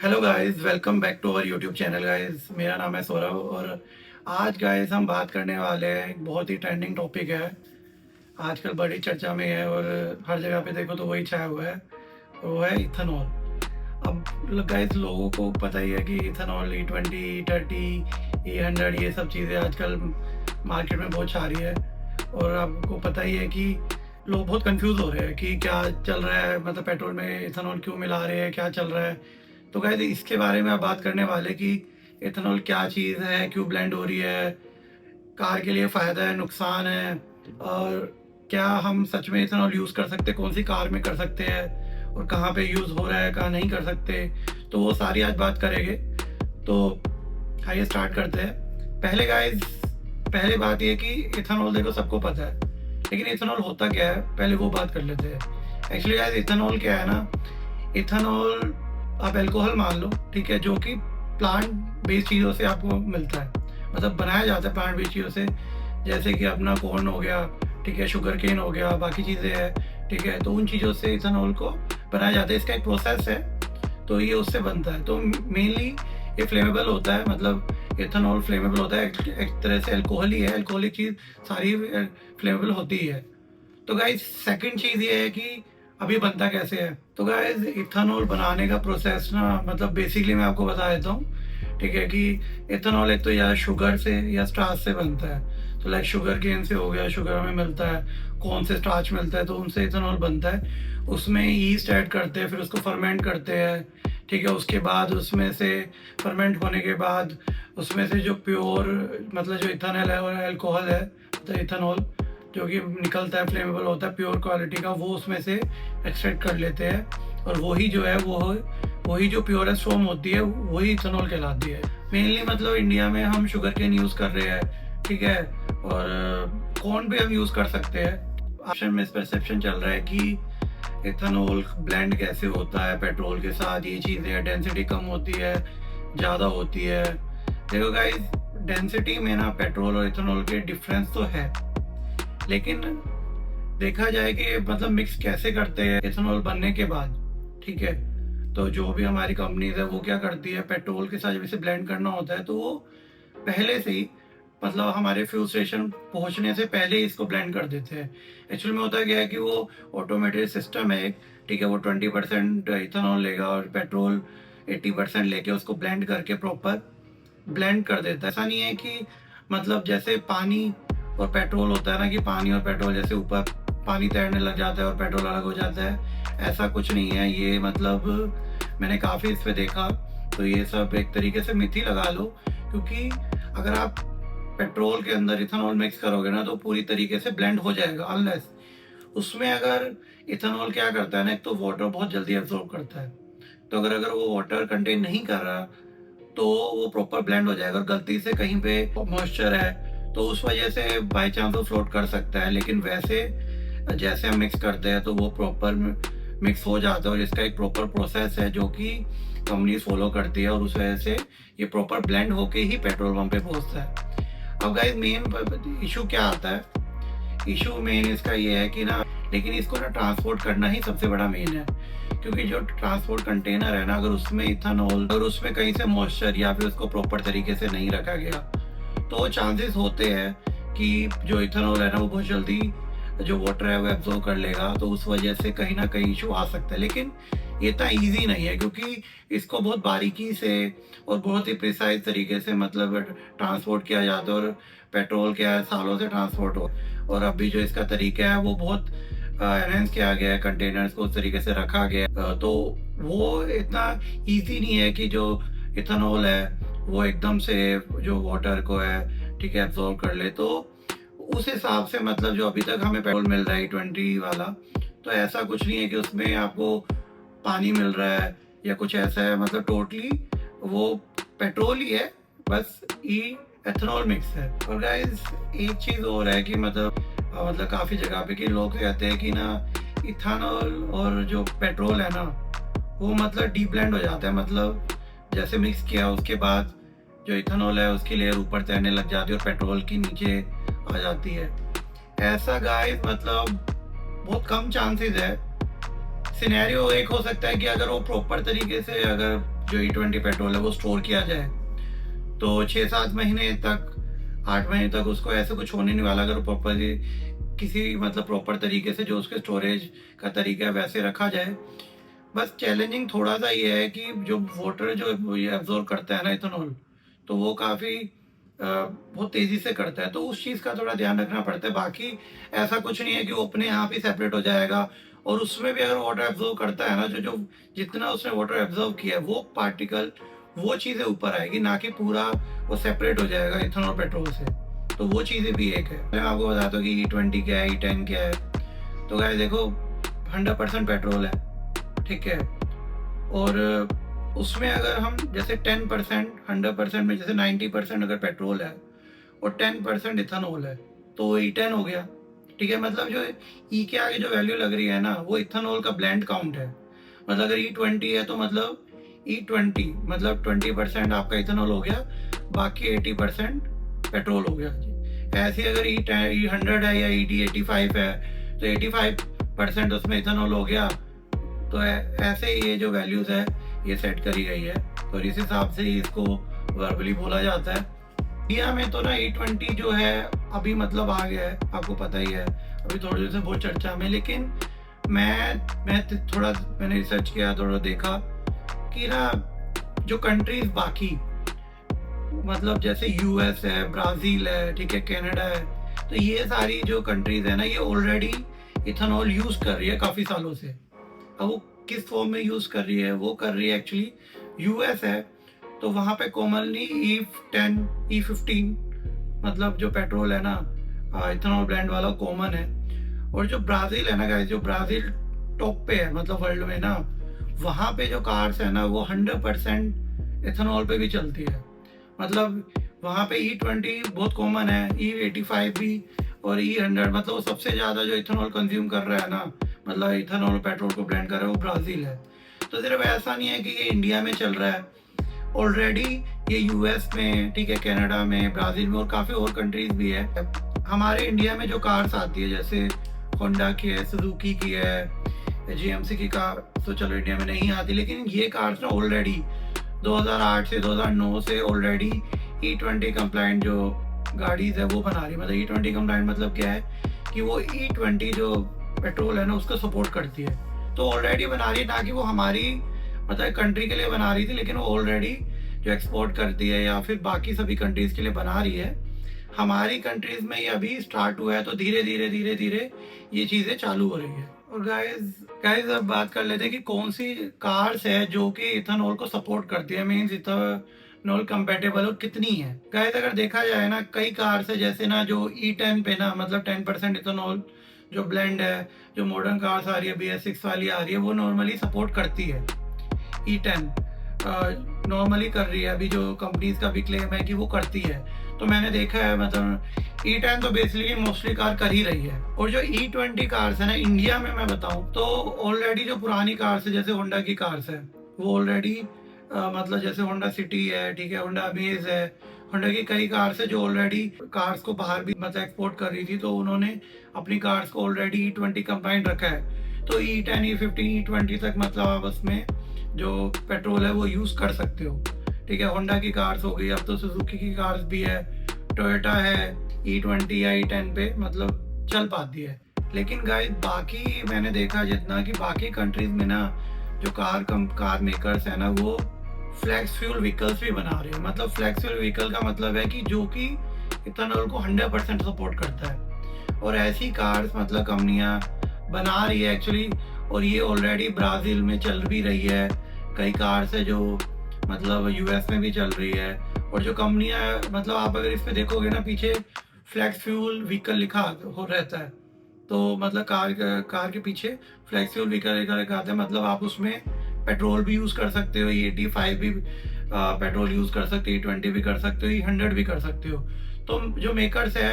Hello guys, welcome back to our YouTube channel guys. मेरा नाम है सौरभ और आज गाइस हम बात करने वाले हैं। एक बहुत ही ट्रेंडिंग टॉपिक है, आजकल बड़ी चर्चा में है और हर जगह पे देखो तो वही छाया हुआ है। वो है इथेनॉल। अब गाइस लोगों को पता ही है कि इथेनॉल E20 E30 E100 ये सब चीज़ें आजकल मार्केट में बहुत छा रही है। और आपको पता ही है कि लोग बहुत कंफ्यूज हो रहे हैं कि क्या चल रहा है, मतलब पेट्रोल में इथेनॉल क्यों मिला रहे हैं, क्या चल रहा है। तो गाइस इसके बारे में आप बात करने वाले कि इथेनॉल क्या चीज़ है, क्यों ब्लेंड हो रही है, कार के लिए फ़ायदा है, नुकसान है, और क्या हम सच में इथेनॉल यूज़ कर सकते हैं, कौन सी कार में कर सकते हैं और कहाँ पे यूज़ हो रहा है, कहाँ नहीं कर सकते। तो वो सारी आज बात करेंगे। तो आइए स्टार्ट करते हैं। पहले बात ये कि इथेनॉल देखो सबको पता है, लेकिन इथेनॉल होता क्या है पहले वो बात कर लेते हैं। एक्चुअली गाइस इथेनॉल क्या है ना, इथेनॉल आप अल्कोहल मान लो, ठीक है, जो कि प्लांट बेस्ड चीज़ों से आपको मिलता है, मतलब बनाया जाता है प्लांट बेस्ड चीज़ों से। जैसे कि अपना कॉर्न हो गया, ठीक है, शुगर केन हो गया, बाकी चीज़ें हैं, ठीक है, तो उन चीज़ों से इथेनॉल को बनाया जाता है। इसका एक प्रोसेस है, तो ये उससे बनता है। तो मेनली ये फ्लेमेबल होता है, मतलब इथेनॉल फ्लेमेबल होता है। एक तरह से अल्कोहल ही है, अल्कोहलिक चीज़ सारी फ्लेमेबल होती ही है। तो गाइज सेकंड चीज़ ये है कि अभी बनता कैसे है। तो गाइज इथेनॉल बनाने का प्रोसेस ना, मतलब बेसिकली मैं आपको बता देता हूँ, ठीक है, कि इथेनॉल एक तो या शुगर से या स्टार्च से बनता है। तो लाइक शुगर केन से हो गया, शुगर हमें मिलता है, कौन से स्टार्च मिलता है, तो उनसे इथेनॉल बनता है। उसमें ईस्ट ऐड करते हैं, फिर उसको फर्मेंट करते हैं, ठीक है। उसके बाद उसमें से फर्मेंट होने के बाद उसमें से जो प्योर, मतलब जो इथेनॉल है और अल्कोहल है, तो इथेनॉल जो कि निकलता है, फ्लेमेबल होता है, प्योर क्वालिटी का, वो उसमें से एक्सट्रैक्ट कर लेते हैं। और वही जो है वही जो प्योरेस्ट फॉर्म होती है वही इथेनॉल कहलाती है। मेनली मतलब इंडिया में हम शुगर केन यूज़ कर रहे हैं, ठीक है, और कॉर्न भी हम यूज़ कर सकते हैं। ऑप्शन मिसपरसेप्शन चल रहा है कि इथेनॉल ब्लेंड कैसे होता है पेट्रोल के साथ, ये चीज़ें, डेंसिटी कम होती है, ज़्यादा होती है। देखो गाइस, डेंसिटी में ना पेट्रोल और इथेनॉल के डिफरेंस तो है, लेकिन देखा जाए कि मतलब मिक्स कैसे करते हैं इथेनॉल बनने के बाद, ठीक है। तो जो भी हमारी कंपनीज है वो क्या करती है, पेट्रोल के साथ जब इसे ब्लेंड करना होता है तो वो पहले से ही, मतलब हमारे फ्यूल स्टेशन पहुंचने से पहले ही इसको ब्लेंड कर देते हैं। एक्चुअली में होता क्या है कि वो ऑटोमेटेड सिस्टम है एक, ठीक है, वो 20% इथेनॉल लेगा और पेट्रोल 80% लेके उसको ब्लेंड करके प्रॉपर ब्लेंड कर देता है। ऐसा नहीं है कि मतलब जैसे पानी और पेट्रोल होता है ना, कि पानी और पेट्रोल जैसे ऊपर पानी तैरने लग जाता है और पेट्रोल अलग हो जाता है, ऐसा कुछ नहीं है। ये मतलब मैंने काफ़ी इस पे देखा, तो ये सब एक तरीके से मिथ ही लगा लो, क्योंकि अगर आप पेट्रोल के अंदर इथेनॉल मिक्स करोगे ना तो पूरी तरीके से ब्लेंड हो जाएगा, अनलेस उसमें अगर इथेनॉल क्या करता है ना, एक तो वाटर बहुत जल्दी एब्जॉर्ब करता है। तो अगर अगर वो वाटर कंटेन नहीं कर रहा तो वो प्रॉपर ब्लेंड हो जाएगा। और गलती से कहीं पे मॉइस्चर है तो उस वजह से बाई चांस वो फ्लोट कर सकता है, लेकिन वैसे जैसे हम मिक्स करते हैं तो वो प्रॉपर मिक्स हो जाता है। और इसका एक प्रॉपर प्रोसेस है जो कि कंपनी फॉलो करती है, और उस वजह से ये प्रॉपर ब्लेंड होके ही पेट्रोल पंप पे पहुंचता है। अब गाइस मेन इशू क्या आता है, इशू मेन इसका ये है कि ना, लेकिन इसको ना ट्रांसपोर्ट करना ही सबसे बड़ा मेन है। क्योंकि जो ट्रांसपोर्ट कंटेनर है ना, अगर उसमें इथेनॉल, अगर उसमें कहीं से मॉइस्चर या फिर उसको प्रॉपर तरीके से नहीं रखा गया तो चांसेस होते हैं कि जो इथेनॉल है ना वो बहुत जल्दी जो वाटर है वो एब्जॉर्ब कर लेगा, तो उस वजह से कहीं ना कहीं इशू आ सकता है। लेकिन ये इतना ईजी नहीं है, क्योंकि इसको बहुत बारीकी से और बहुत ही प्रिसाइज तरीके से मतलब ट्रांसपोर्ट किया जाता है। और पेट्रोल क्या है, सालों से ट्रांसपोर्ट हो, और अभी जो इसका तरीका है वो बहुत एनहेंस किया गया है, कंटेनर्स को उस तरीके से रखा गया है। तो वो इतना ईजी नहीं है कि जो इथेनॉल है वो एकदम से जो वाटर को है, ठीक है, एब्जॉर्ब कर ले। तो उस हिसाब से मतलब जो अभी तक हमें पेट्रोल मिल रहा है E20 वाला, तो ऐसा कुछ नहीं है कि उसमें आपको पानी मिल रहा है या कुछ ऐसा है, मतलब टोटली वो पेट्रोल ही है, बस ई एथेनॉल मिक्स है। और गाइस एक चीज़ और है कि मतलब काफ़ी जगह पे कि लोग कहते हैं कि ना इथेनॉल और जो पेट्रोल है ना वो मतलब डी ब्लेंड हो जाता है, मतलब जैसे मिक्स किया उसके बाद जो इथेनॉल है उसकी लेयर ऊपर तैरने लग जाती है और पेट्रोल की नीचे आ जाती है। ऐसा गाइस मतलब बहुत कम चांसेस है। सिनेरियो एक हो सकता है कि अगर वो प्रॉपर तरीके से अगर जो E20 पेट्रोल है वो स्टोर किया जाए, तो 6-7 महीने तक, 8 महीने तक उसको ऐसे कुछ होने नहीं वाला अगर प्रॉपरली किसी मतलब प्रॉपर तरीके से जो उसके स्टोरेज का तरीका है वैसे रखा जाए। बस चैलेंजिंग थोड़ा-सा ये है कि जो वाटर जो ये एब्ज़ॉर्ब करता है ना इथेनॉल, तो वो काफ़ी बहुत तेज़ी से करता है, तो उस चीज़ का थोड़ा ध्यान रखना पड़ता है। बाकी ऐसा कुछ नहीं है कि वो अपने आप ही सेपरेट हो जाएगा, और उसमें भी अगर वाटर एब्ज़ॉर्ब करता है ना, जो जो जितना उसने वाटर एब्ज़ॉर्ब किया है, वो पार्टिकल, वो चीज़ें ऊपर आएगी, ना कि पूरा वो सेपरेट हो जाएगा इथेनॉल पेट्रोल से। तो वो चीज़ें भी एक है। मैं आपको बताता हूँ कि E20 क्या है, E10 क्या है। तो गाइस देखो, 100% पेट्रोल है, ठीक है? और उसमें अगर हम जैसे 10%, 100% में जैसे 90% अगर पेट्रोल है और 10% इथेनॉल है, तो वो E10 हो गया, ठीक है? मतलब जो E के आगे जो वैल्यू लग रही है ना, वो इथेनॉल का ब्लेंड काउंट है। मतलब अगर E20 है तो मतलब E20 मतलब 20% आपका इथेनॉल हो गया, बाकी 80% पेट्रोल हो गया जी। ऐसे ही अगर E100 है या ED85 है, तो 85% उसमें इथेनॉल हो गया। तो ऐसे ही ये जो वैल्यूज़ है ये सेट करी गई है, तो इस हिसाब से ही इसको वर्बली बोला जाता है। इंडिया में तो ना E20 जो है अभी मतलब आ गया है, आपको पता ही है, अभी थोड़ी देर से बहुत चर्चा में। लेकिन थोड़ा मैंने रिसर्च किया, थोड़ा देखा कि ना जो कंट्रीज बाकी मतलब जैसे यूएस है, ब्राज़ील है, ठीक है, कनाडा है, तो ये सारी जो कंट्रीज़ है ना, ये ऑलरेडी इथेनॉल यूज़ कर रही है काफ़ी सालों से। अब वो किस फॉर्म में यूज़ कर रही है, वो कर रही है एक्चुअली यूएस है, तो वहाँ पे कॉमनली E10, E15 मतलब जो पेट्रोल है ना, इथेनॉल ब्लेंड वाला कॉमन है। और जो ब्राज़ील है ना गाइस, जो ब्राज़ील टॉप पे है मतलब वर्ल्ड में ना, वहाँ पे जो कार्स है ना, वो 100% इथेनॉल पे भी चलती है। मतलब वहाँ पे E20 बहुत कॉमन है, E85 भी, और E100 मतलब वो सबसे ज़्यादा जो इथेनॉल कंज्यूम कर रहा है ना, मतलब इथेनॉल पेट्रोल को ब्लेंड कर रहा है, वो ब्राज़ील है। तो सिर्फ ऐसा नहीं है कि ये इंडिया में चल रहा है, ऑलरेडी ये यूएस में, ठीक है, कनाडा में, ब्राज़ील में और काफ़ी और कंट्रीज़ भी है। हमारे इंडिया में जो कार्स आती है जैसे होंडा की है, सुजुकी की है, जीएमसी की कार तो चलो इंडिया में नहीं आती, लेकिन ये कार्स ना ऑलरेडी 2008 से 2009 से ऑलरेडी E20 कंप्लाइंट जो गाड़ीज़ है वो बना रही है। मतलब E20 कंप्लाइंट मतलब क्या है कि वो E20 जो पेट्रोल है ना उसको सपोर्ट करती है, तो ऑलरेडी बना रही है, ना कि वो हमारी मतलब कंट्री के लिए बना रही थी, लेकिन वो ऑलरेडी जो एक्सपोर्ट करती है या फिर बाकी सभी कंट्रीज़ के लिए बना रही है। हमारी कंट्रीज़ में ये अभी स्टार्ट हुआ है, तो धीरे धीरे धीरे धीरे ये चीज़ें चालू हो रही है। और गाइस गाइस अब बात कर लेते हैं कि कौन सी कार्स है जो कि इथेनॉल को सपोर्ट करती है, मीन्स इथेनॉल कंपेटेबल और कितनी है। गाइस अगर देखा जाए ना, कई कार्स है जैसे ना जो E10 पे ना मतलब 10% इथेनॉल जो ब्लेंड है, जो मॉडर्न कार्स आ रही है, BS6 वाली आ रही है, वो नॉर्मली सपोर्ट करती है। E10 नॉर्मली कर रही है, अभी जो कंपनीज का भी क्लेम है कि वो करती है। तो मैंने देखा है, मतलब E10 तो बेसिकली मोस्टली कार कर ही रही है। और जो E20 कार्स है ना, इंडिया में मैं बताऊं तो ऑलरेडी जो पुरानी कार्स है जैसे होंडा की कार्स है, वो ऑलरेडी मतलब जैसे होंडा सिटी है, ठीक है, होंडा अमेज है, होंडा की कई कार्स है जो ऑलरेडी कार्स को बाहर भी मतलब एक्सपोर्ट कर रही थी, तो उन्होंने अपनी कार्स को ऑलरेडी E20 कंबाइंड रखा है। तो E10, E15, E20 तक मतलब आप उसमें जो पेट्रोल है वो यूज़ कर सकते हो, ठीक है। होंडा की कार्स हो गई, अब तो सुजुकी की कार्स भी है, टोयोटा है, E20 या E10 पे मतलब चल पाती है। लेकिन गाइस बाकी मैंने देखा जितना कि बाकी कंट्रीज में ना जो कार मेकर्स है ना, वो फ्लेक्स फ्यूल व्हीकल्स भी बना रहे हैं। मतलब फ्लेक्स फ्यूल व्हीकल का मतलब है कि जो कि इथेनॉल को 100% सपोर्ट करता है, और ऐसी कार्स मतलब कंपनियां बना रही है एक्चुअली। और ये ऑलरेडी ब्राज़ील में चल भी रही है, कई कार्स है जो मतलब यूएस में भी चल रही है। और जो कंपनियां मतलब आप अगर इस पे देखोगे ना, पीछे फ्लेक्स फ्यूल व्हीकल लिखा हो रहता है, तो मतलब कार के पीछे फ्लेक्स फ्यूल व्हीकल लिखा आता है, मतलब आप उसमें पेट्रोल भी यूज़ कर सकते हो, E85 भी पेट्रोल यूज़ कर सकते हो, E20 भी कर सकते हो, E100 भी कर सकते हो। तो जो मेकर्स है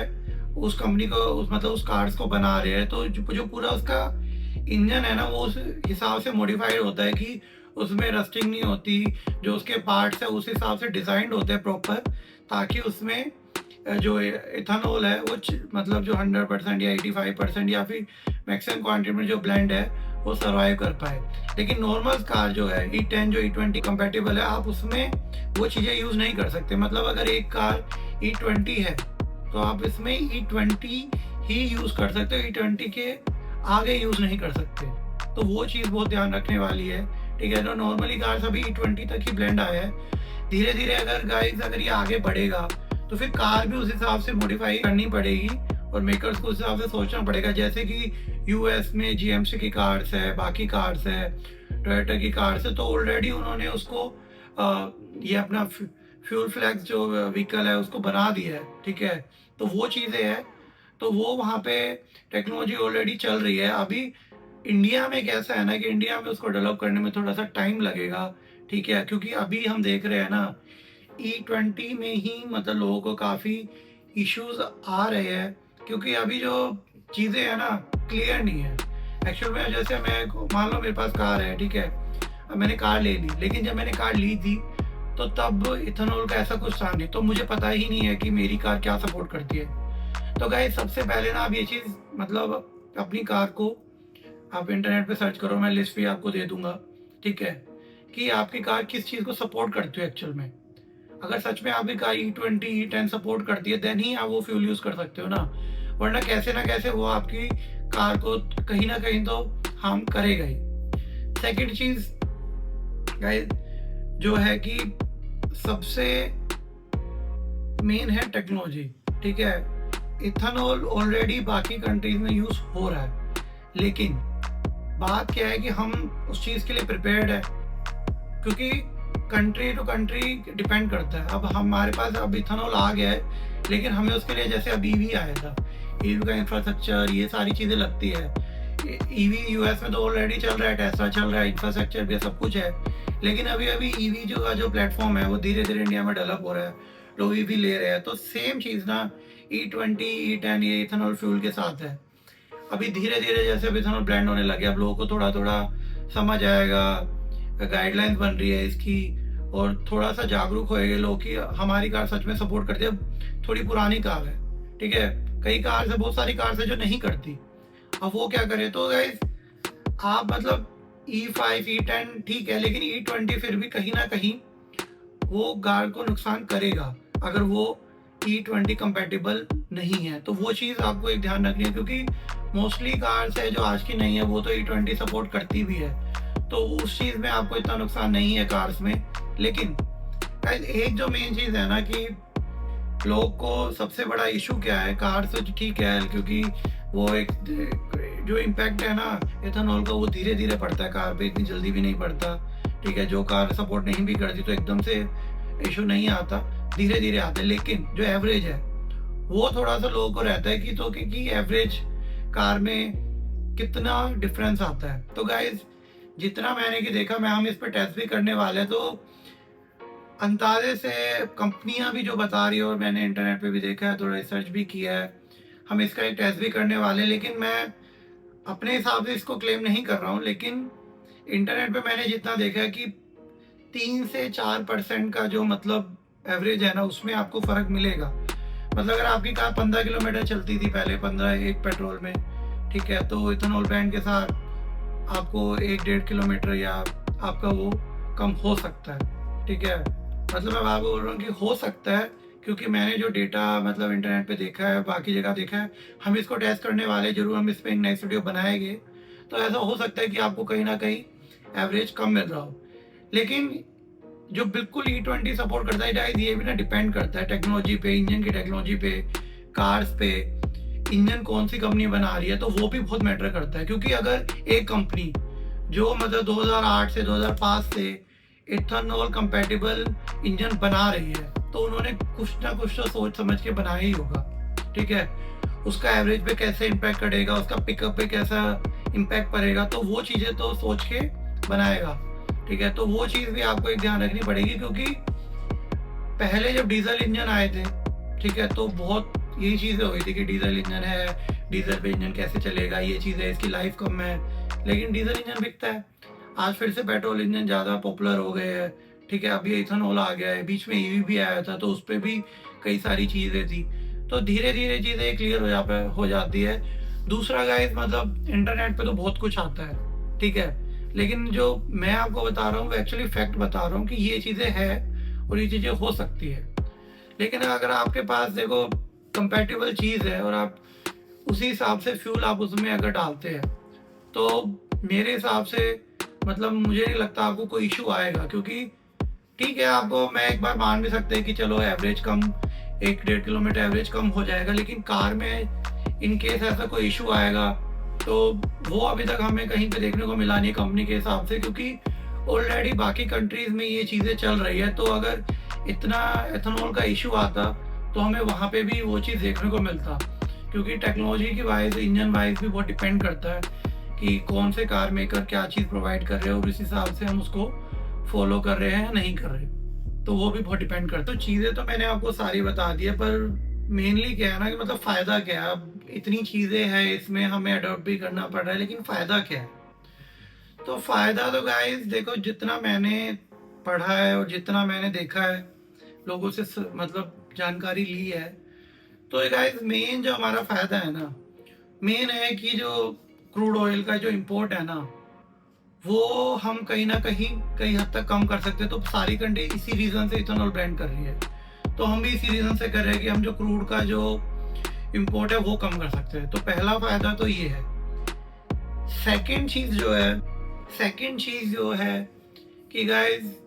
उस कंपनी को मतलब उस कार्स को बना रहे हैं, तो जो पूरा उसका इंजन है ना, वो उस हिसाब से मॉडिफाइड होता है कि उसमें रस्टिंग नहीं होती, जो उसके पार्ट्स है उस हिसाब से डिज़ाइंड होते हैं प्रॉपर, ताकि उसमें जो इथेनॉल है वो मतलब जो 100% या 85% या फिर मैक्सिमम क्वांटिटी में जो ब्लेंड है वो सर्वाइव कर पाए। लेकिन नॉर्मल कार जो है E10 जो E20 कंपैटिबल है, आप उसमें वो चीज़ें यूज़ नहीं कर सकते। मतलब अगर एक कार E20 है तो आप इसमें E20 ही यूज़ कर सकते हो, E20 के आगे यूज़ नहीं कर सकते। तो वो चीज़ बहुत ध्यान रखने वाली है, ठीक है। तो नॉर्मली कार सभी E20 तक ही ब्लेंड आया है। धीरे धीरे अगर गाइस अगर ये आगे बढ़ेगा तो फिर कार भी उस हिसाब से मॉडिफाई करनी पड़ेगी और मेकर्स को उस हिसाब से सोचना पड़ेगा। जैसे कि यूएस में जीएमसी की कार्स है, बाकी कार्स है, टोयोटा की कार्स है, तो ऑलरेडी उन्होंने उसको ये अपना फ्यूल फ्लैक्स जो व्हीकल है उसको बना दिया है, ठीक है। तो वो चीज़ें हैं, तो वो वहाँ पे टेक्नोलॉजी ऑलरेडी चल रही है। अभी इंडिया में कैसा है ना कि इंडिया में उसको डेवलप करने में थोड़ा सा टाइम लगेगा, ठीक है। क्योंकि अभी हम देख रहे हैं ना E20 में ही मतलब लोगों को काफ़ी इश्यूज आ रहे हैं, क्योंकि अभी जो चीज़ें हैं ना क्लियर नहीं है। एक्चुअल में जैसे मैं मान लो मेरे पास कार है, ठीक है। अब मैंने कार ले ली, लेकिन जब मैंने कार ली थी तो तब इथेनॉल का ऐसा कुछ था नहीं, तो मुझे पता ही नहीं है कि मेरी कार क्या सपोर्ट करती है। तो गाइस सबसे पहले ना आप ये चीज़ मतलब अपनी कार को आप इंटरनेट पे सर्च करो, मैं लिस्ट भी आपको दे दूंगा, ठीक है, कि आपकी कार किस चीज़ को सपोर्ट करती है एक्चुअल में। अगर सच में आपकी कार E20 E10 सपोर्ट करती है देन ही आप वो फ्यूल यूज़ कर सकते हो ना, वरना कैसे ना कैसे वो आपकी कार को कहीं ना कहीं तो हार्म करेगा ही। सेकंड चीज़ गाइस जो है कि सबसे मेन है टेक्नोलॉजी, ठीक है। इथेनॉल ऑलरेडी बाकी कंट्रीज में यूज़ हो रहा है, लेकिन बात क्या है कि हम उस चीज़ के लिए प्रिपेयर्ड है, क्योंकि कंट्री टू कंट्री डिपेंड करता है। अब हमारे पास अब इथेनॉल आ गया है, लेकिन हमें उसके लिए जैसे अब ईवी आया था, ईवी का इंफ्रास्ट्रक्चर ये सारी चीज़ें लगती है। ईवी यूएस में तो ऑलरेडी चल रहा है, टेस्ला चल रहा है, इंफ्रास्ट्रक्चर भी सब कुछ है। लेकिन अभी अभी ईवी जो प्लेटफॉर्म है वो धीरे धीरे इंडिया में डेवलप हो रहा है, लोग ईवी ले रहे हैं। तो सेम चीज़ ना E20 E10 ये इथेनॉल फ्यूल के साथ है। अभी धीरे धीरे जैसे अब इथेनॉल ब्लेंड होने लगे, अब लोगों को थोड़ा थोड़ा समझ आएगा, गाइडलाइंस बन रही है इसकी, और थोड़ा सा जागरूक होएंगे लोग कि हमारी कार सच में सपोर्ट करती है। अब थोड़ी पुरानी कार है, ठीक है, कई कार है, बहुत सारी कार है जो नहीं करती। अब वो क्या करे, तो गाइस आप मतलब E5 E10 ठीक है, लेकिन E20 फिर भी कहीं ना कहीं वो कार को नुकसान करेगा अगर वो E20 कंपैटिबल नहीं है। तो वो चीज़ आपको एक ध्यान रखनी है, क्योंकि मोस्टली कार्स है जो आज की नहीं है वो तो E20 सपोर्ट करती भी है, तो उस चीज़ में आपको इतना नुकसान नहीं है कार्स में। लेकिन एक जो मेन चीज़ है ना कि लोग को सबसे बड़ा इशू क्या है, कार से तो ठीक है क्योंकि वो एक जो इम्पैक्ट है ना इथेनॉल का वो धीरे धीरे पड़ता है, कार पे इतनी जल्दी भी नहीं पड़ता, ठीक है। जो कार सपोर्ट नहीं भी करती तो एकदम से इशू नहीं आता, धीरे धीरे आता है। लेकिन जो एवरेज है वो थोड़ा सा लोगों को रहता है कि तो कि एवरेज कार में कितना डिफरेंस आता है। तो गाइज जितना मैंने कि देखा, मैं हम इस पर टेस्ट भी करने वाले हैं, तो अंदाजे से कंपनियां भी जो बता रही है और मैंने इंटरनेट पे भी देखा है, थोड़ा रिसर्च भी किया है, हम इसका एक टेस्ट भी करने वाले हैं। लेकिन मैं अपने हिसाब से इसको क्लेम नहीं कर रहा हूँ, लेकिन इंटरनेट पे मैंने जितना देखा है कि 3 से 4% का जो मतलब एवरेज है ना उसमें आपको फ़र्क मिलेगा। मतलब अगर आपकी कार 15 किलोमीटर चलती थी पहले, 15 एक पेट्रोल में, ठीक है, तो इथेनॉल ब्लेंड के साथ आपको 1-1.5 किलोमीटर या आपका वो कम हो सकता है, ठीक है। मतलब मैं आपको बोल रहा हूँ कि हो सकता है, क्योंकि मैंने जो डेटा मतलब इंटरनेट पे देखा है, बाकी जगह देखा है। हम इसको टेस्ट करने वाले जरूर, हम इस पर एक नेक्स्ट वीडियो बनाएंगे। तो ऐसा हो सकता है कि आपको कहीं ना कहीं एवरेज कम मिल रहा हो। लेकिन जो बिल्कुल E20 सपोर्ट करता है गाइस, ये भी ना डिपेंड करता है टेक्नोलॉजी पे, इंजन की टेक्नोलॉजी पे, कार्स पे, इंजन कौन सी कंपनी बना रही है, तो वो भी बहुत मैटर करता है। क्योंकि अगर एक कंपनी जो मतलब 2008 से 2005 से इथेनॉल कंपैटिबल इंजन बना रही है, तो उन्होंने कुछ ना कुछ तो सोच समझ के बनाया ही होगा, ठीक है। उसका एवरेज पे कैसे इम्पैक्ट करेगा, उसका पिकअप पे कैसा इम्पैक्ट पड़ेगा, तो वो चीज़ें तो सोच के बनाएगा, ठीक है। तो वो चीज़ भी आपको एक ध्यान रखनी पड़ेगी, क्योंकि पहले जब डीजल इंजन आए थे, ठीक है, तो बहुत यही चीज़ें हुई थी कि डीजल इंजन है, डीजल पे इंजन कैसे चलेगा, ये चीज़ है, इसकी लाइफ कम है। लेकिन डीजल इंजन बिकता है। आज फिर से पेट्रोल इंजन ज़्यादा पॉपुलर हो गए हैं, ठीक है। अभी इथेनॉल आ गया है, बीच में ईवी भी आया था, तो उस पर भी कई सारी चीज़ें थी। तो धीरे धीरे चीज़ें क्लियर हो जाती है। दूसरा गाइस मतलब इंटरनेट पे तो बहुत कुछ आता है, ठीक है। लेकिन जो मैं आपको बता रहा हूँ वो एक्चुअली फैक्ट बता रहा हूँ कि ये चीज़ें हैं और ये चीज़ें हो सकती है। लेकिन अगर आपके पास देखो कंपैटिबल चीज़ है और आप उसी हिसाब से फ्यूल आप उसमें अगर डालते हैं, तो मेरे हिसाब से मतलब मुझे नहीं लगता आपको कोई इशू आएगा। क्योंकि ठीक है, आपको मैं एक बार मान भी सकते हैं कि चलो एवरेज कम 1-1.5 किलोमीटर एवरेज कम हो जाएगा, लेकिन कार में इन केस ऐसा कोई इशू आएगा तो वो अभी तक हमें कहीं पे देखने को मिला नहीं कंपनी के हिसाब से, क्योंकि ऑलरेडी बाकी कंट्रीज में ये चीज़ें चल रही है। तो अगर इतना एथेनॉल का इशू आता तो हमें वहाँ पे भी वो चीज़ देखने को मिलता, क्योंकि टेक्नोलॉजी की वाइज इंजन वाइज भी बहुत डिपेंड करता है कि कौन से कार मेकर क्या चीज़ प्रोवाइड कर रहे हैं और इस हिसाब से हम उसको फॉलो कर रहे हैं या नहीं कर रहे, तो वो भी बहुत डिपेंड करता है। तो चीज़ें तो मैंने आपको सारी बता दी है, पर मेनली क्या है ना कि मतलब फ़ायदा क्या है। अब इतनी चीज़ें हैं इसमें, हमें अडॉप्ट भी करना पड़ रहा है, लेकिन फ़ायदा क्या है? तो फ़ायदा तो गाइस देखो, जितना मैंने पढ़ा है और जितना मैंने देखा है, लोगों से मतलब जानकारी ली है, तो गाइस मेन जो हमारा फ़ायदा है ना, मेन है कि जो क्रूड ऑयल का जो इम्पोर्ट है ना, वो हम कहीं न कहीं कई हद तक कम कर सकते हैं। तो सारी कंट्री इसी रीज़न से इथेनॉल बैन कर रही है। तो हम भी इसी रीज़न से कर रहे हैं कि हम जो क्रूड का जो इम्पोर्ट है वो कम कर सकते हैं। तो पहला फ़ायदा तो ये है। सेकंड चीज़ जो है कि गाइस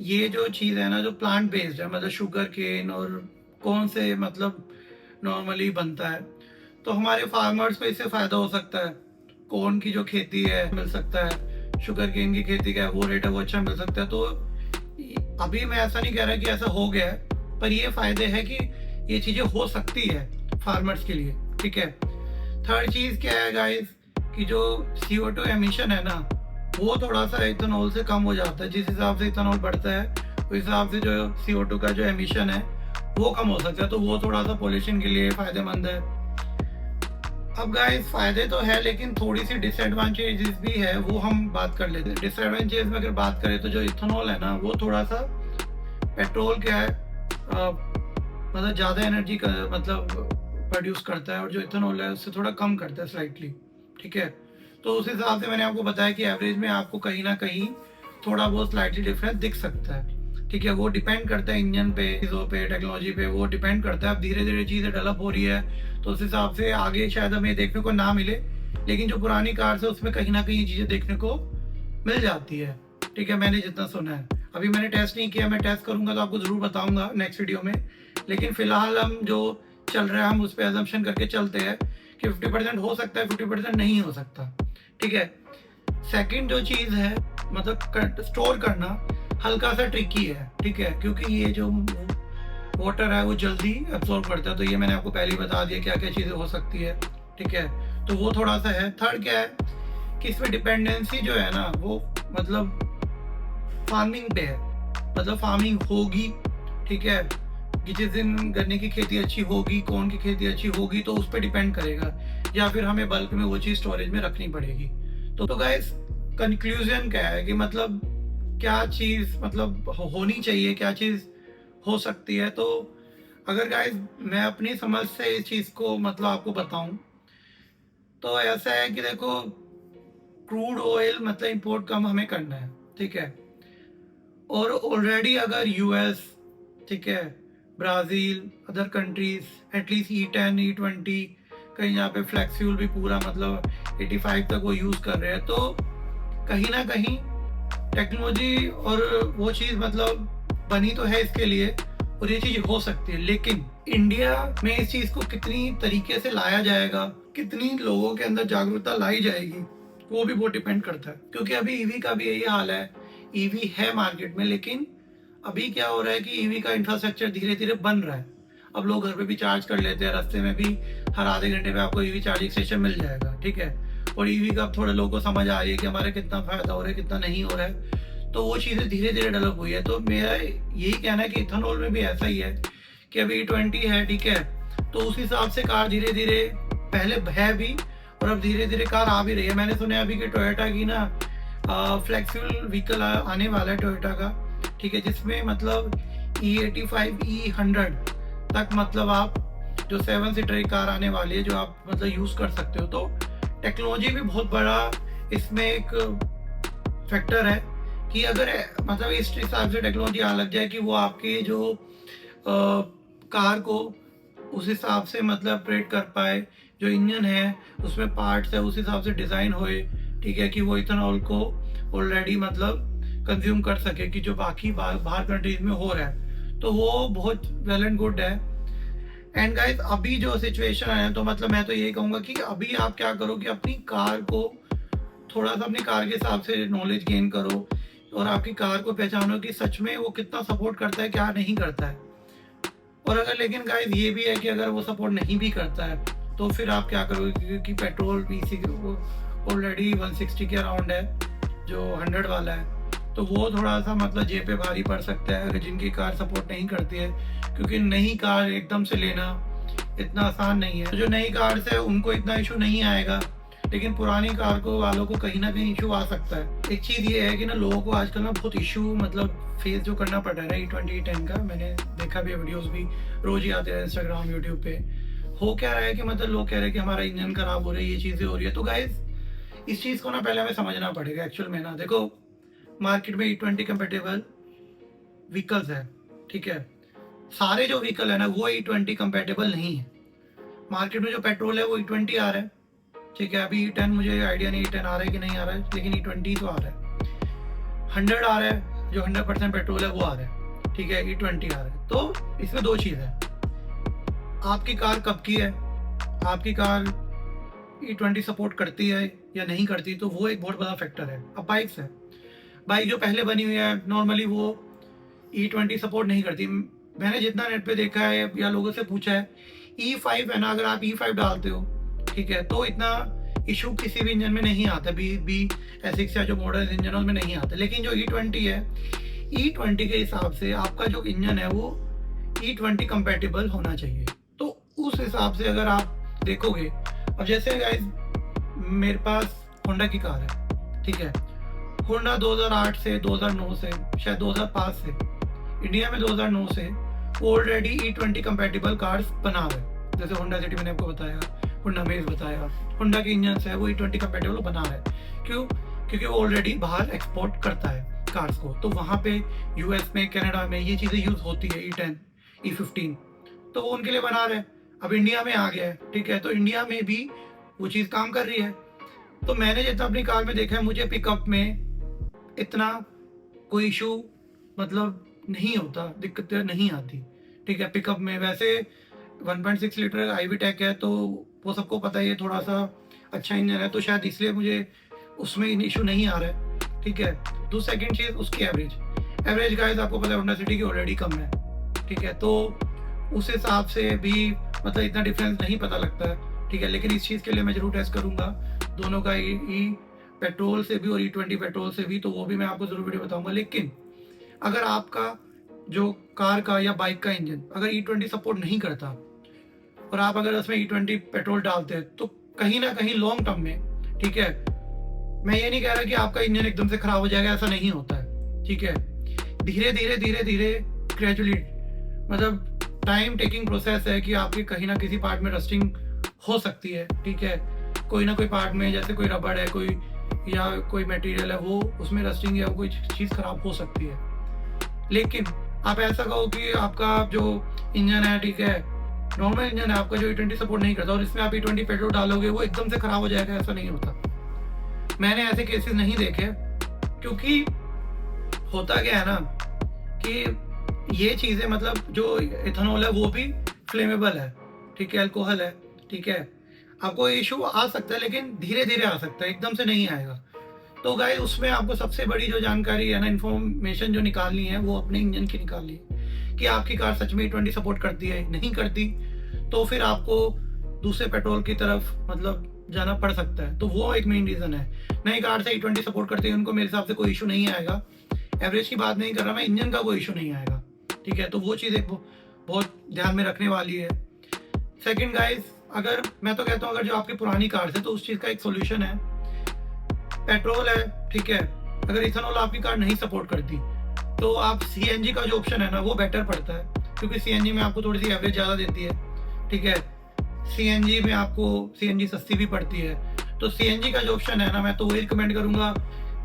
ये जो चीज़ है ना, जो प्लांट बेस्ड है, मतलब शुगर केन और कौन से मतलब नॉर्मली बनता है, तो हमारे फार्मर्स को इससे फ़ायदा हो सकता है। कॉर्न की जो खेती है मिल सकता है, शुगर केन की खेती का वो रेट है वो अच्छा मिल सकता है। तो अभी मैं ऐसा नहीं कह रहा कि ऐसा हो गया है, पर ये फ़ायदे हैं कि ये चीज़ें हो सकती है फार्मर्स के लिए, ठीक है। थर्ड चीज़ क्या है गाइस कि जो CO2 एमिशन है ना, वो थोड़ा सा इथेनॉल से कम हो जाता है। जिस हिसाब से इथेनॉल बढ़ता है उस हिसाब से जो CO2 का जो एमिशन है वो कम हो सकता है, तो वो थोड़ा सा पोल्यूशन के लिए फ़ायदेमंद है। अब गाइस फ़ायदे तो है, लेकिन थोड़ी सी डिसएडवांटेजेस भी है, वो हम बात कर लेते हैं। डिसएडवांटेज में अगर बात करें तो जो इथेनॉल है ना, वो थोड़ा सा पेट्रोल क्या है मतलब ज़्यादा एनर्जी का मतलब प्रोड्यूस करता है, और जो इथेनॉल है उससे थोड़ा कम करता है स्लाइटली, ठीक है। तो उस हिसाब से मैंने आपको बताया कि एवरेज में आपको कहीं ना कहीं थोड़ा बहुत स्लाइटली डिफरेंस दिख सकता है, ठीक है। वो डिपेंड करता है इंजन पे, चीज़ों पे, टेक्नोलॉजी पे, वो डिपेंड करता है। अब धीरे धीरे चीज़ें डेवलप हो रही है, तो उस हिसाब से आगे शायद हमें देखने को ना मिले, लेकिन जो पुरानी कार्स है उसमें कहीं ना कहीं चीज़ें देखने को मिल जाती है, ठीक है। मैंने जितना सुना है, अभी मैंने टेस्ट नहीं किया, मैं टेस्ट करूंगा तो आपको ज़रूर बताऊंगा नेक्स्ट वीडियो में। लेकिन फिलहाल हम जो चल रहा है हम उस पर एजम्पशन करके चलते हैं कि 50% हो सकता है, 50% नहीं हो सकता, ठीक है। सेकंड जो चीज़ है मतलब स्टोर करना हल्का सा ट्रिकी है, ठीक है, क्योंकि ये जो वाटर है वो जल्दी एब्जॉर्ब करता है। तो ये मैंने आपको पहले ही बता दिया क्या क्या चीज़ें हो सकती है, ठीक है। तो वो थोड़ा सा है। थर्ड क्या है कि इसमें डिपेंडेंसी जो है ना वो मतलब फार्मिंग पे है, मतलब फार्मिंग होगी, ठीक है, कि जिस दिन गन्ने की खेती अच्छी होगी, कॉर्न की खेती अच्छी होगी, तो उस पर डिपेंड करेगा, या फिर हमें बल्क में वो चीज़ स्टोरेज में रखनी पड़ेगी। तो गाइस कंक्लूजन क्या है कि मतलब क्या चीज़ मतलब होनी चाहिए, क्या चीज़ हो सकती है। तो अगर गाइस मैं अपनी समझ से इस चीज़ को मतलब आपको बताऊं, तो ऐसा है कि देखो क्रूड ऑयल मतलब इंपोर्ट कम हमें करना है, ठीक है। और ऑलरेडी अगर US, ठीक है, Brazil, other countries at least E10 E20 कहीं यहाँ पे फ्लैक्स फ्यूल भी पूरा मतलब 85 तक वो यूज़ कर रहे हैं, तो कहीं ना कहीं टेक्नोलॉजी और वो चीज़ मतलब बनी तो है इसके लिए, और ये चीज़ हो सकती है। लेकिन इंडिया में इस चीज़ को कितनी तरीके से लाया जाएगा, कितनी लोगों के अंदर जागरूकता लाई जाएगी, वो भी बहुत डिपेंड करता है। क्योंकि अभी EV का भी यही हाल है, EV है मार्केट में, लेकिन अभी क्या हो रहा है कि EV का इंफ्रास्ट्रक्चर धीरे धीरे बन रहा है। अब लोग घर पे भी चार्ज कर लेते हैं, रास्ते में भी हर आधे घंटे में आपको EV चार्जिंग स्टेशन मिल जाएगा, ठीक है। और EV का अब थोड़े लोगों को समझ आ रही है कि हमारा कितना फ़ायदा हो रहा है, कितना नहीं हो रहा है, तो वो चीज़ें धीरे धीरे डेवलप हुई है। तो मेरा यही कहना है कि इथेनॉल में भी ऐसा ही है कि अभी E20 है, ठीक है, तो उस हिसाब से कार धीरे धीरे पहले है भी, और अब धीरे धीरे कार आ भी रही है। मैंने सुना है अभी कि टोयोटा की ना फ्लेक्सिबल व्हीकल आने वाला है टोयोटा का, ठीक है, जिसमें मतलब E85 E100 तक मतलब आप जो 7 सीटर कार आने वाली है जो आप मतलब यूज़ कर सकते हो। तो टेक्नोलॉजी भी बहुत बड़ा इसमें एक फैक्टर है कि अगर मतलब इस हिसाब से टेक्नोलॉजी आ लग जाए कि वो आपके जो कार को उस हिसाब से मतलब ऑपरेट कर पाए, जो इंजन है उसमें पार्ट्स है उस हिसाब से डिज़ाइन होए, ठीक है, कि वो इथेनॉल को ऑलरेडी मतलब कंज्यूम कर सके कि जो बाकी बाहर कंट्रीज में हो रहा है, तो वो बहुत वेल एंड गुड है। एंड गाइस अभी जो सिचुएशन है, तो मतलब मैं तो यही कहूँगा कि अभी आप क्या करो कि अपनी कार को थोड़ा सा अपनी कार के हिसाब से नॉलेज गेन करो और आपकी कार को पहचानो कि सच में वो कितना सपोर्ट करता है, क्या नहीं करता है। और अगर लेकिन गाइस ये भी है कि अगर वो सपोर्ट नहीं भी करता है तो फिर आप क्या करोगे, क्योंकि पेट्रोल पीसी ऑलरेडी 160 के अराउंड है, जो 100 वाला है, तो वो थोड़ा सा मतलब जेब पे भारी पड़ सकता है अगर जिनकी कार सपोर्ट नहीं करती है, क्योंकि नई कार एकदम से लेना इतना आसान नहीं है। तो जो नई कार से उनको इतना इशू नहीं आएगा, लेकिन पुरानी कार को वालों को कहीं ना कहीं इशू आ सकता है। एक चीज़ ये है कि ना लोगों को आजकल ना बहुत इशू मतलब फेस जो करना पड़ रहा है ना E20 E10 का, मैंने देखा भी, वीडियोस भी रोज ही आते हैं इंस्टाग्राम यूट्यूब पे। हो क्या रहा है कि मतलब लोग कह रहे हैं कि हमारा इंजन खराब हो रहा है, ये चीज़ें हो रही है। तो गाइस इस चीज़ को ना पहले हमें समझना पड़ेगा। एक्चुअल में ना देखो, मार्केट में E20 कंपेटेबल व्हीकल्स है, ठीक है, सारे जो व्हीकल है ना वो E20 कंपेटेबल नहीं है। मार्केट में जो पेट्रोल है वो E20 आ रहा है, ठीक है, अभी E10 मुझे आइडिया नहीं E10 आ रहा है कि नहीं आ रहा है, लेकिन E20 तो आ रहा है। 100 आ रहा है, जो 100% पेट्रोल है वो आ रहा है, ठीक है, E20 आ रहा है। तो इसमें दो चीज़ है, आपकी कार कब की है, आपकी कार E20 सपोर्ट करती है या नहीं करती, तो वो एक बहुत बड़ा फैक्टर है। अब बाइक्स है, बाइक जो पहले बनी हुई है नॉर्मली वो E20 सपोर्ट नहीं करती। मैंने जितना नेट पे देखा है या लोगों से पूछा है, E5 है ना, अगर आप E5 डालते हो, ठीक है, तो इतना इशू किसी भी इंजन में नहीं आता, बी S6 या जो मॉडल इंजन है उसमें नहीं आता। लेकिन जो E20 है, E20 के हिसाब से आपका जो इंजन है वो E20 कंपेटेबल होना चाहिए। तो उस हिसाब से अगर आप देखोगे, अब जैसे गाइस मेरे पास होंडा की कार है, ठीक है, होंडा 2008 से 2009 से शायद 2005 से इंडिया में 2009 से ऑलरेडी E20 कंपेटेबल कार्स बना रहे हैं। जैसे होंडा सिटी मैंने आपको बताया, होंडा मेज बताया, होंडा के इंजन है वो E20 कंपेटेबल बना रहा है। क्यों? क्योंकि वो ऑलरेडी बाहर एक्सपोर्ट करता है कार्स को, तो वहाँ पे यूएस में, कनाडा में ये चीज़ें यूज़ होती है, E10 E15, तो वो उनके लिए बना रहे हैं। अब इंडिया में आ गया है, ठीक है, तो इंडिया में भी वो चीज़ काम कर रही है। तो मैंने जितना अपनी कार में देखा है, मुझे पिकअप में इतना कोई इशू मतलब नहीं होता, दिक्कतें नहीं आती, ठीक है। पिकअप में वैसे 1.6 लीटर iVTEC है, तो वो सबको पता है, ये थोड़ा सा अच्छा इंजन है, तो शायद इसलिए मुझे उसमें इशू नहीं आ रहा है, ठीक है। दूसरी सेकंड चीज़ उसकी एवरेज गाइस आपको पता है होंडा सिटी की ऑलरेडी कम है, ठीक है, तो उस हिसाब से भी मतलब इतना डिफरेंस नहीं पता लगता है, ठीक है। लेकिन इस चीज़ के लिए मैं जरूर टेस्ट करूँगा दोनों का, ई पेट्रोल से भी और E20 पेट्रोल से भी, तो वो भी मैं आपको जरूर वीडियो बताऊंगा। लेकिन अगर आपका जो कार का या बाइक का इंजन अगर E20 सपोर्ट नहीं करता और आप अगर उसमें E20 पेट्रोल डालते हैं, तो कहीं ना कहीं लॉन्ग टर्म में, ठीक है, मैं ये नहीं कह रहा कि आपका इंजन एकदम से खराब हो जाएगा, ऐसा नहीं होता है, ठीक है। धीरे धीरे ग्रेजुअली, मतलब टाइम टेकिंग प्रोसेस है कि आपके कहीं ना किसी पार्ट में रस्टिंग हो सकती है, ठीक है, कोई ना कोई पार्ट में, जैसे कोई रबड़ है, कोई या कोई मटेरियल है, वो उसमें रस्टिंग या कोई चीज़ खराब हो सकती है। लेकिन आप ऐसा कहो कि आपका जो इंजन है, ठीक है, नॉर्मल इंजन है आपका, जो E20 सपोर्ट नहीं करता, और इसमें आप E20 पेट्रोल डालोगे, वो एकदम से खराब हो जाएगा, ऐसा नहीं होता। मैंने ऐसे केसेस नहीं देखे, क्योंकि होता क्या है ना कि ये चीज़ें मतलब जो इथेनॉल है वो भी फ्लेमेबल है, ठीक है, अल्कोहल है, ठीक है, आपको इशू आ सकता है, लेकिन धीरे धीरे आ सकता है, एकदम से नहीं आएगा। तो गाइस उसमें आपको सबसे बड़ी जो जानकारी है ना, इन्फॉर्मेशन जो निकालनी है, वो अपने इंजन की निकालनी है कि आपकी कार सच में E20 सपोर्ट करती है, नहीं करती, तो फिर आपको दूसरे पेट्रोल की तरफ मतलब जाना पड़ सकता है। तो वो एक मेन रीज़न है। नई कार से E20 सपोर्ट करती है, उनको मेरे हिसाब से कोई इशू नहीं आएगा। एवरेज की बात नहीं कर रहा मैं, इंजन का कोई इशू नहीं आएगा, ठीक है। तो वो चीज़ एक बहुत ध्यान में रखने वाली है। सेकेंड गाइस, अगर मैं तो कहता हूँ अगर जो आपकी पुरानी कार है, तो उस चीज़ का एक सोल्यूशन है, पेट्रोल है, ठीक है, अगर इथेनॉल आपकी कार नहीं सपोर्ट करती, तो आप CNG का जो ऑप्शन है ना, वो बेटर पड़ता है, क्योंकि CNG में आपको थोड़ी सी एवरेज ज़्यादा देती है, ठीक है। CNG में आपको CNG सस्ती भी पड़ती है, तो सीएनजी का जो ऑप्शन है ना, मैं तो वही रिकमेंड करूँगा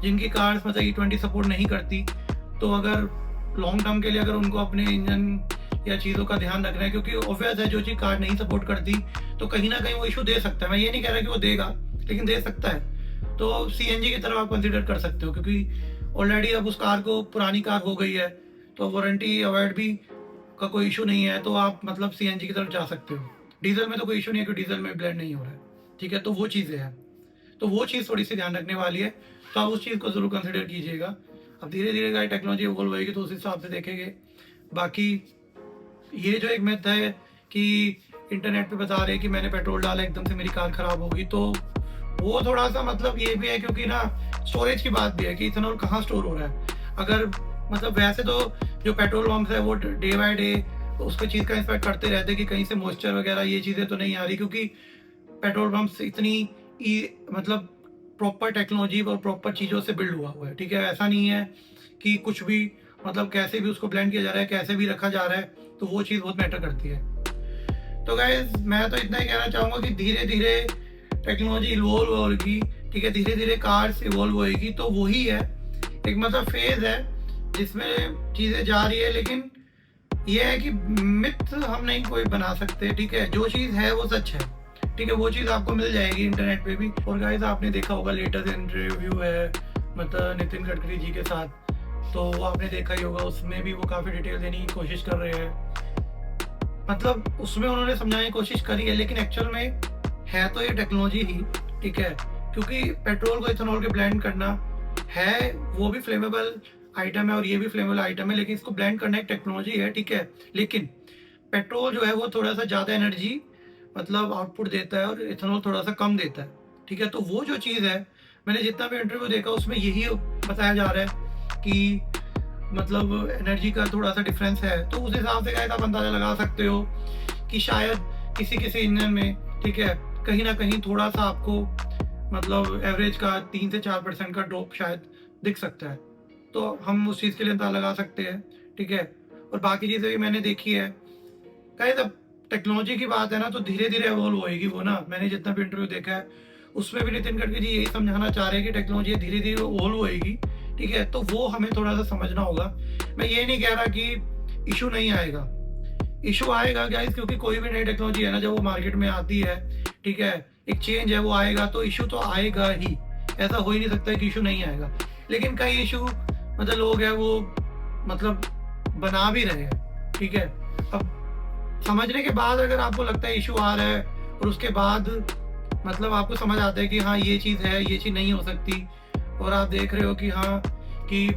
जिनकी कार्स मतलब E20 सपोर्ट नहीं करती। तो अगर लॉन्ग टर्म के लिए अगर उनको अपने इंजन या चीज़ों का ध्यान रखना है, क्योंकि ऑब्वियस है जो चीज़ कार नहीं सपोर्ट करती तो कहीं ना कहीं वो इशू दे सकता है। मैं ये नहीं कह रहा कि वो देगा, लेकिन दे सकता है। तो सीएनजी की तरफ आप कंसिडर कर सकते हो, क्योंकि ऑलरेडी अब उस कार को पुरानी कार हो गई है तो वारंटी अवॉइड भी का कोई इशू नहीं है, तो आप मतलब सीएनजी की तरफ जा सकते हो। डीजल में तो कोई इशू नहीं है क्योंकि डीजल में ब्लेंड नहीं हो रहा है, ठीक है। तो वो चीज़ें हैं, तो वो चीज़ थोड़ी सी ध्यान रखने वाली है, तो आप उस चीज़ को ज़रूर कंसिडर कीजिएगा। अब धीरे धीरे गाड़ी टेक्नोलॉजी इवॉल्व होएगी तो उस हिसाब से देखेंगे। बाकी ये जो एक मिथ है कि इंटरनेट पे बता रहे कि मैंने पेट्रोल डाला एकदम से मेरी कार खराब होगी, तो वो थोड़ा सा मतलब ये भी है क्योंकि ना स्टोरेज की बात भी है कि इथेनॉल कहाँ स्टोर हो रहा है। अगर मतलब वैसे तो जो पेट्रोल पंप है वो डे बाय डे उसको चीज़ का इंस्पेक्ट करते रहते हैं कि कहीं से मॉइस्चर वगैरह ये चीज़ें तो नहीं आ रही, क्योंकि पेट्रोल पंप इतनी मतलब प्रॉपर टेक्नोलॉजी और प्रॉपर चीज़ों से बिल्ड हुआ है, ठीक है। ऐसा नहीं है कि कुछ भी मतलब कैसे भी उसको ब्लेंड किया जा रहा है, कैसे भी रखा जा रहा है, तो वो चीज़ बहुत मैटर करती है। तो गाइस मैं तो इतना ही कहना चाहूँगा कि धीरे धीरे टेक्नोलॉजी इवॉल्व होगी, ठीक है। धीरे धीरे कार्स इवॉल्व होएगी, तो वही है एक मतलब फेज है जिसमें चीज़ें जा रही है। लेकिन ये है कि मिथ हम नहीं कोई बना सकते, ठीक है। जो चीज़ है वो सच है, ठीक है। वो चीज़ आपको मिल जाएगी इंटरनेट पे भी। और गाइस आपने देखा होगा लेटेस्ट इंटरव्यू है मतलब नितिन गडकरी जी के साथ, तो वो आपने देखा ही होगा, उसमें भी वो काफ़ी डिटेल देने की कोशिश कर रहे हैं। मतलब उसमें उन्होंने समझाने की कोशिश करी है, लेकिन एक्चुअल में है तो ये टेक्नोलॉजी ही, ठीक है। क्योंकि पेट्रोल को इथेनॉल के ब्लेंड करना है, वो भी फ्लेमेबल आइटम है और ये भी फ्लेमेबल आइटम है, लेकिन इसको ब्लेंड करना एक टेक्नोलॉजी है, ठीक है। लेकिन पेट्रोल जो है वो थोड़ा सा ज़्यादा एनर्जी मतलब आउटपुट देता है और इथेनॉल थोड़ा सा कम देता है, ठीक है। तो वो जो चीज़ है, मैंने जितना भी इंटरव्यू देखा उसमें यही बताया जा रहा है कि मतलब एनर्जी का थोड़ा सा डिफरेंस है। तो उस हिसाब से गाइस आप अंदाजा लगा सकते हो कि शायद किसी किसी इंजन में, ठीक है, कहीं ना कहीं थोड़ा सा आपको मतलब एवरेज का 3 से 4% का ड्रॉप शायद दिख सकता है। तो हम उस चीज़ के लिए अंदाजा लगा सकते हैं, ठीक है। और बाकी चीज़ें भी मैंने देखी है गाइस। अब टेक्नोलॉजी की बात है ना, तो धीरे धीरे इवॉल्व होएगी वो ना। मैंने जितना भी इंटरव्यू देखा है उसमें भी नितिन गडकरी जी यही समझाना चाह रहे हैं कि टेक्नोलॉजी धीरे धीरे इवॉल्व होएगी, ठीक है। तो वो हमें थोड़ा सा समझना होगा। मैं ये नहीं कह रहा कि इशू नहीं आएगा, इशू आएगा गाइस, क्योंकि कोई भी नई टेक्नोलॉजी है ना जब वो मार्केट में आती है, ठीक है, एक चेंज है वो आएगा, तो इशू तो आएगा ही। ऐसा हो ही नहीं सकता कि इशू नहीं आएगा। लेकिन कई इशू मतलब लोग हैं वो मतलब बना भी रहे हैं, ठीक है। अब समझने के बाद अगर आपको लगता है इशू आ रहा है और उसके बाद मतलब आपको समझ आता है कि हाँ ये चीज़ है, ये चीज़ नहीं हो सकती, और आप देख रहे हो कि हाँ कि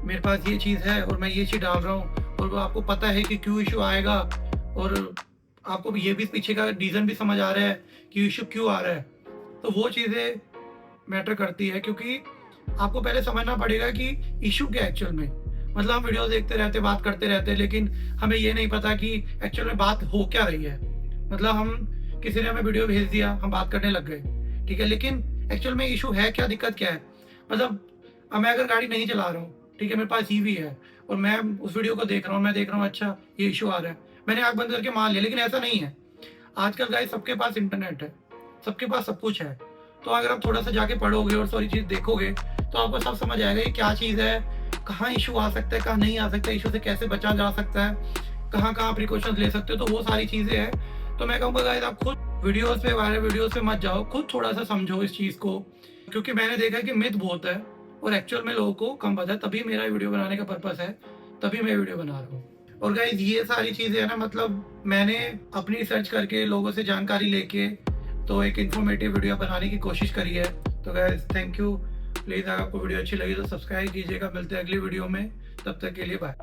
मेरे पास ये चीज़ है और मैं ये चीज़ डाल रहा हूँ, और वो आपको पता है कि क्यों इशू आएगा, और आपको ये भी पीछे का रीज़न भी समझ आ रहा है कि इशू क्यों आ रहा है, तो वो चीज़ें मैटर करती है। क्योंकि आपको पहले समझना पड़ेगा कि इशू क्या एक्चुअल में। मतलब हम वीडियो देखते रहते, बात करते रहते, लेकिन हमें ये नहीं पता कि एक्चुअल में बात हो क्या रही है। मतलब हम किसी ने हमें वीडियो भेज दिया, हम बात करने लग गए, ठीक है, लेकिन एक्चुअल में इशू है क्या, दिक्कत क्या है। मतलब अब मैं अगर गाड़ी नहीं चला रहा हूँ, ठीक है, मेरे पास ईवी है और मैं उस वीडियो को देख रहा हूँ, मैं देख रहा हूँ अच्छा ये इशू आ रहा है, मैंने आँख बंद करके मान लिया, लेकिन ऐसा नहीं है। आजकल गाइस सबके पास इंटरनेट है, सबके पास सब कुछ है। तो अगर आप थोड़ा सा जाके पढ़ोगे और सारी चीज़ देखोगे तो आपको सब समझ आएगा ये क्या चीज़ है, कहाँ इशू आ सकता है, कहाँ नहीं आ सकता, इशू से कैसे बचा जा सकता है, कहाँ कहाँ प्रिकॉशंस ले सकते हो। तो वो सारी चीज़ें हैं। तो मैं कहूँगा गाइस आप खुद वीडियोस पे, वायरल वीडियोस पे मत जाओ, खुद थोड़ा सा समझो इस चीज़ को, क्योंकि मैंने देखा कि मिथ बहुत है और एक्चुअल में लोगों को कम पता है। तभी मेरा वीडियो बनाने का पर्पस है, तभी मैं वीडियो बना रहा हूँ। और गाइस ये सारी चीज़ें है ना, मतलब मैंने अपनी रिसर्च करके लोगों से जानकारी लेके तो एक इन्फॉर्मेटिव वीडियो बनाने की कोशिश करी है। तो गाइस थैंक यू। प्लीज़ अगर आपको वीडियो अच्छी लगी तो सब्सक्राइब कीजिएगा। मिलते हैं अगली वीडियो में, तब तक के लिए बाय।